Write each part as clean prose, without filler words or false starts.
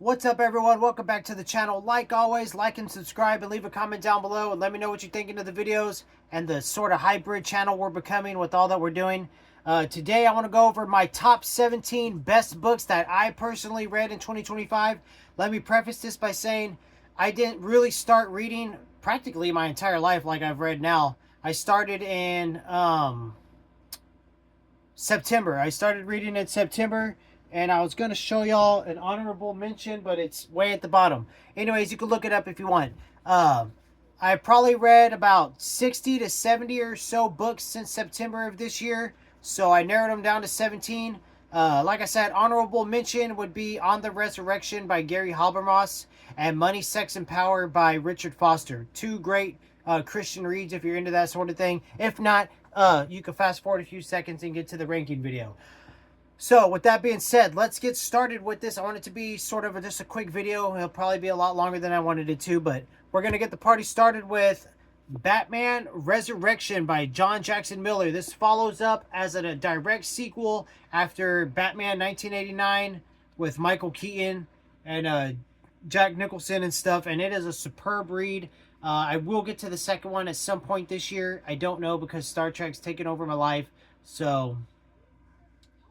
What's up, everyone? Welcome back to the channel. Like always, like and subscribe and leave a comment down below and let me know what you're thinking of the videos and the sort of hybrid channel we're becoming with all that we're doing. Today I want to go over my top 17 best books that I personally read in 2025. Let me preface this by saying I didn't really start reading practically my entire life like I've read now. I started in September. I started reading in September, and I was going to show y'all an honorable mention, but it's way at the bottom. Anyways, you can look it up if you want. I probably read about 60 to 70 or so books since September of this year, so I narrowed them down to 17. Like I said, honorable mention would be On the Resurrection by Gary Habermas and Money, Sex, and Power by Richard Foster. Two great Christian reads if you're into that sort of thing. If not, you can fast forward a few seconds and get to the ranking video. So with that being said, let's get started with this. I want it to be sort of just a quick video. It'll probably be a lot longer than I wanted it to, but we're going to get the party started with Batman Resurrection by John Jackson Miller. This follows up as a direct sequel after Batman 1989 with Michael Keaton and Jack Nicholson and stuff, and it is a superb read. I will get to the second one at some point this year. I don't know because Star Trek's taken over my life. So,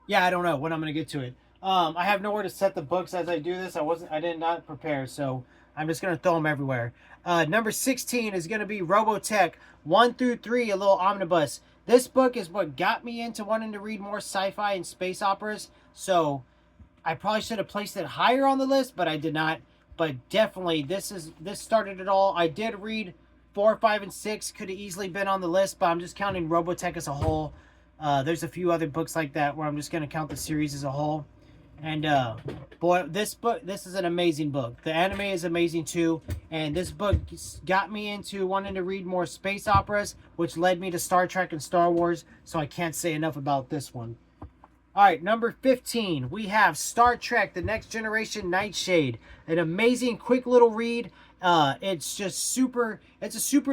yeah, I don't know when I'm going to get to it. I have nowhere to set the books as I do this. I did not prepare, so I'm just going to throw them everywhere. Number 16 is going to be Robotech 1 through 3, a little omnibus. This book is what got me into wanting to read more sci-fi and space operas. So, I probably should have placed it higher on the list, but I did not. But definitely, this started it all. I did read 4, 5, and 6. Could have easily been on the list, but I'm just counting Robotech as a whole. There's a few other books like that where I'm just going to count the series as a whole. And boy, this is an amazing book. The anime is amazing too. And this book got me into wanting to read more space operas, which led me to Star Trek and Star Wars. So I can't say enough about this one. All right, number 15, we have Star Trek: The Next Generation Nightshade. An amazing, quick little read. It's a super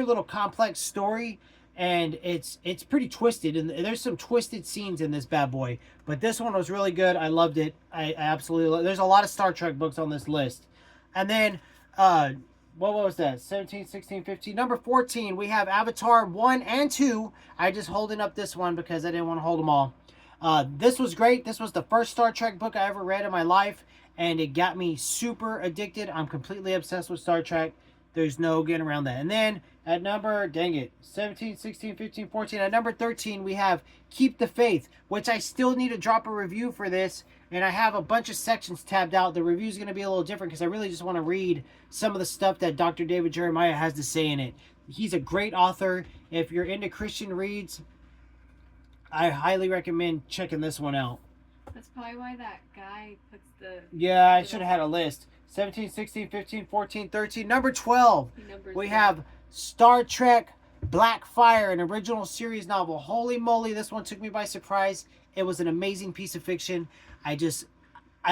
little complex story, and it's pretty twisted. And there's some twisted scenes in this bad boy. But this one was really good. I loved it. I absolutely there's a lot of Star Trek books on this list. And then, what was that? 17, 16, 15. Number 14, we have Avatar 1 and 2. I just holding up this one because I didn't want to hold them all. This was great. This was the first Star Trek book I ever read in my life, and it got me super addicted. I'm completely obsessed with Star Trek. There's no getting around that. And then at number, dang it, 17, 16, 15, 14. At number 13, we have Keep the Faith, which I still need to drop a review for this. And I have a bunch of sections tabbed out. The review is going to be a little different because I really just want to read some of the stuff that Dr. David Jeremiah has to say in it. He's a great author. If you're into Christian reads, I highly recommend checking this one out. That's probably why that guy puts the... Yeah, I should have had a list. 17, 16, 15, 14, 13. Number 12, we have Star Trek Black Fire, an original series novel. Holy moly, this one took me by surprise. It was an amazing piece of fiction. I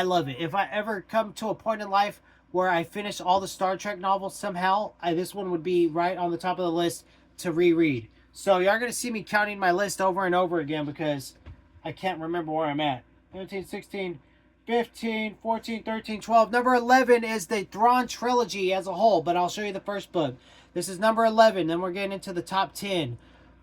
love it. If I ever come to a point in life where I finish all the Star Trek novels somehow, this one would be right on the top of the list to reread. So y'all going to see me counting my list over and over again because I can't remember where I'm at. 17, 16, 15, 14, 13, 12. Number 11 is the Thrawn trilogy as a whole, but I'll show you the first book. This is number 11. Then we're getting into the top 10.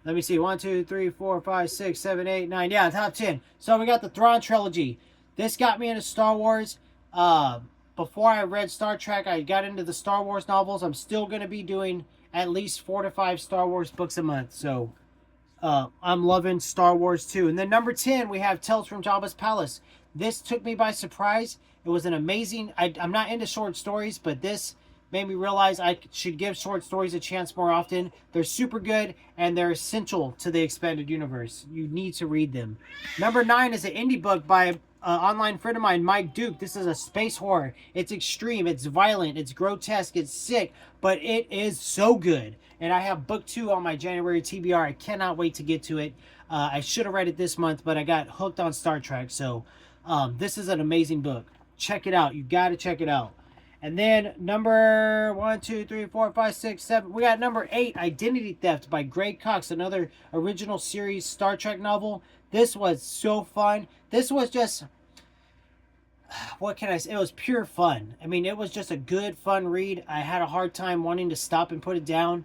Let me see. 1, 2, 3, 4, 5, 6, 7, 8, 9. Yeah, top 10. So we got the Thrawn trilogy. This got me into Star Wars. Before I read Star Trek, I got into the Star Wars novels. I'm still going to be doing at least 4 to 5 Star Wars books a month. So I'm loving Star Wars too. And then number 10, we have Tales from Jabba's Palace. This took me by surprise. It was an amazing... I'm not into short stories, but this made me realize I should give short stories a chance more often. They're super good, and they're essential to the expanded universe. You need to read them. Number 9 is an indie book by an online friend of mine, Mike Duke. This is a space horror. It's extreme, it's violent, it's grotesque, it's sick, but it is so good. And I have book 2 on my January TBR. I cannot wait to get to it. I should have read it this month, but I got hooked on Star Trek. So this is an amazing book. Check it out. You got to check it out. And then number 1, 2, 3, 4, 5, 6, 7. We got number 8, Identity Theft by Greg Cox, another original series Star Trek novel. This was so fun. This was just... what can I say? It was pure fun. I mean, it was just a good, fun read. I had a hard time wanting to stop and put it down.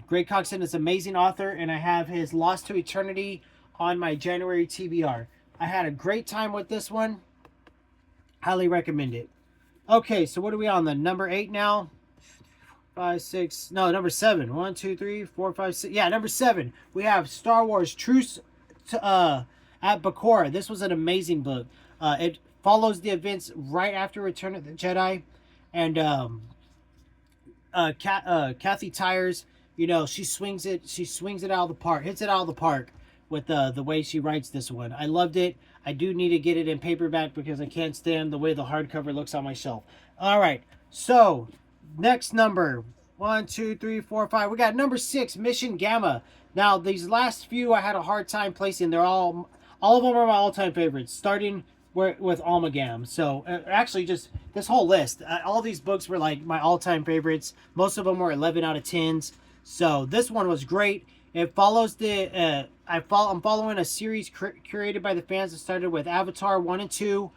Greg Coxon is an amazing author, and I have his Lost to Eternity on my January TBR. I had a great time with this one. Highly recommend it. Okay, so what are we on? The number 8 now? 5, 6, no, number 7. 1, 2, 3, 4, 5, 6. Yeah, number 7. We have Star Wars Truce to, at Bakura. This was an amazing book. It follows the events right after Return of the Jedi. And Kathy Tyers, you know, she swings it out of the park, hits it out of the park with the way she writes this one. I loved it. I do need to get it in paperback because I can't stand the way the hardcover looks on my shelf. All right, so next number 1, 2, 3, 4, 5. We got number 6, Mission Gamma. Now these last few I had a hard time placing. They're all of them are my all-time favorites, starting with Almagam. So actually, just this whole list, all these books were like my all-time favorites. Most of them were 11 out of 10s. So this one was great. It follows the I'm following a series curated by the fans that started with Avatar 1 and 2,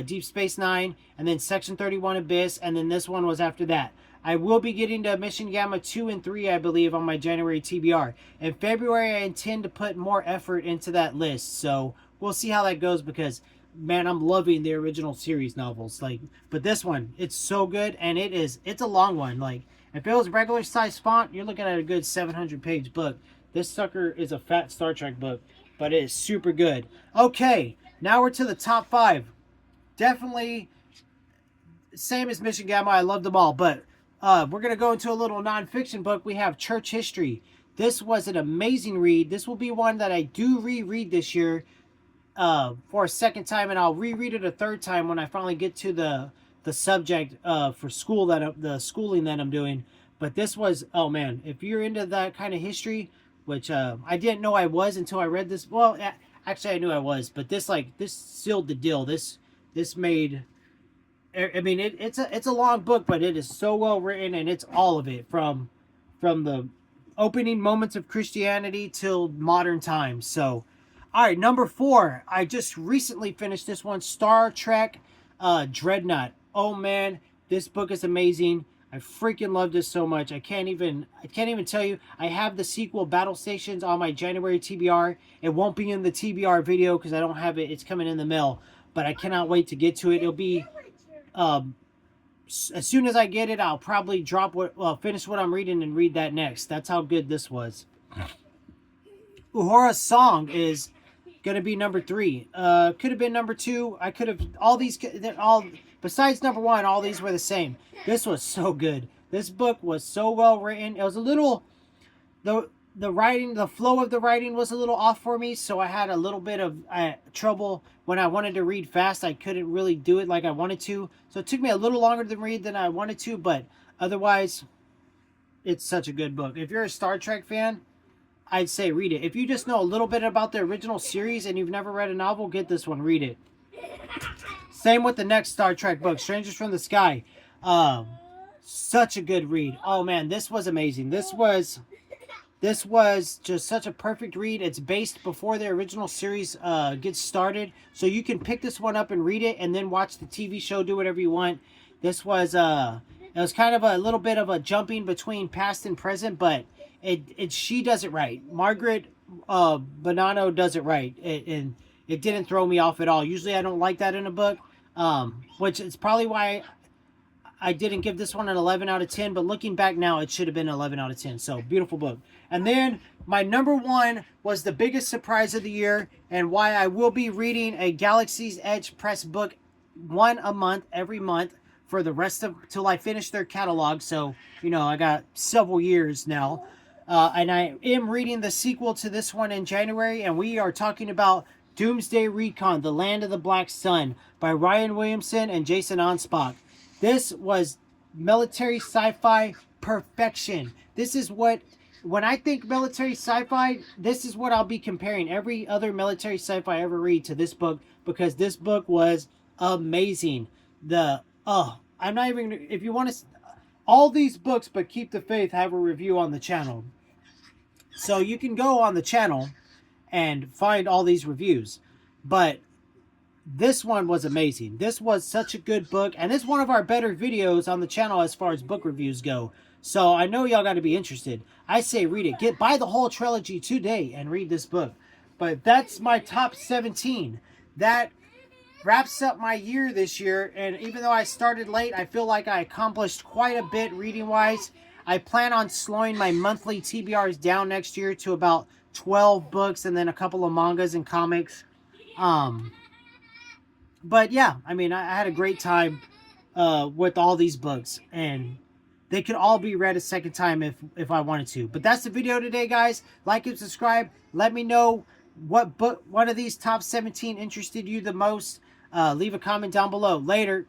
Deep Space Nine, and then Section 31 Abyss, and then this one was after that. I will be getting to Mission Gamma 2 and 3, I believe, on my January TBR. In February, I intend to put more effort into that list, so we'll see how that goes because, man, I'm loving the original series novels. Like, but this one, it's so good, and it's a long one. Like, if it was regular size font, you're looking at a good 700-page book. This sucker is a fat Star Trek book, but it is super good. Okay, now we're to the top 5. Definitely same as Mission Gamma. I love them all, but we're going to go into a little nonfiction book. We have Church History. This was an amazing read. This will be one that I do reread this year for a second time, and I'll reread it a third time when I finally get to the subject for school the schooling that I'm doing. But this was, oh man, if you're into that kind of history, which I didn't know I was until I read this. Well, actually I knew I was, but this sealed the deal. This made, I mean, it's a long book, but it is so well written, and it's all of it from the opening moments of Christianity till modern times. So, all right, number 4. I just recently finished this one, Star Trek Dreadnought. Oh man, this book is amazing. I freaking love this so much. I can't even tell you. I have the sequel, Battle Stations, on my January TBR. It won't be in the TBR video because I don't have it. It's coming in the mail, but I cannot wait to get to it. It'll be as soon as I get it, I'll probably finish what I'm reading and read that next. That's how good this was. Uhora's Song is gonna be number 3. Could have been number 2. I could have all besides number 1. All these were the same. This was so good. This book was so well written. It was a little the writing, the flow of the writing was a little off for me, so I had a little bit of trouble when I wanted to read fast. I couldn't really do it like I wanted to, so it took me a little longer to read than I wanted to. But otherwise, it's such a good book. If you're a Star Trek fan, I'd say read it. If you just know a little bit about the original series and you've never read a novel, get this one, read it. Same with the next Star Trek book, Strangers from the Sky. Such a good read. Oh man, this was amazing. This was just such a perfect read. It's based before the original series gets started, so you can pick this one up and read it, and then watch the TV show. Do whatever you want. This was it was kind of a little bit of a jumping between past and present, but she does it right. Margaret Bonanno does it right, and it didn't throw me off at all. Usually I don't like that in a book, which is probably why I didn't give this one an 11 out of 10, but looking back now, it should have been 11 out of 10. So, beautiful book. And then, my number 1 was the biggest surprise of the year, and why I will be reading a Galaxy's Edge Press book, one a month, every month, for the rest of, till I finish their catalog. So, you know, I got several years now. And I am reading the sequel to this one in January, and we are talking about Doomsday Recon, The Land of the Black Sun, by Ryan Williamson and Jason Anspach. This was military sci-fi perfection. This is what, when I think military sci-fi, this is what I'll be comparing every other military sci-fi I ever read to this book, because this book was amazing. I'm not even, if you want to, all these books but Keep the Faith have a review on the channel. So you can go on the channel and find all these reviews. But this one was amazing. This was such a good book, and it's one of our better videos on the channel as far as book reviews go. So I know y'all got to be interested. I say read it. Buy the whole trilogy today and read this book. But that's my top 17. That wraps up my year this year, and even though I started late, I feel like I accomplished quite a bit reading wise. I plan on slowing my monthly TBRs down next year to about 12 books and then a couple of mangas and comics. But yeah, I mean, I had a great time with all these books, and they could all be read a second time if I wanted to. But that's the video today, guys. Like and subscribe. Let me know what book, one of these top 17 interested you the most. Leave a comment down below. Later.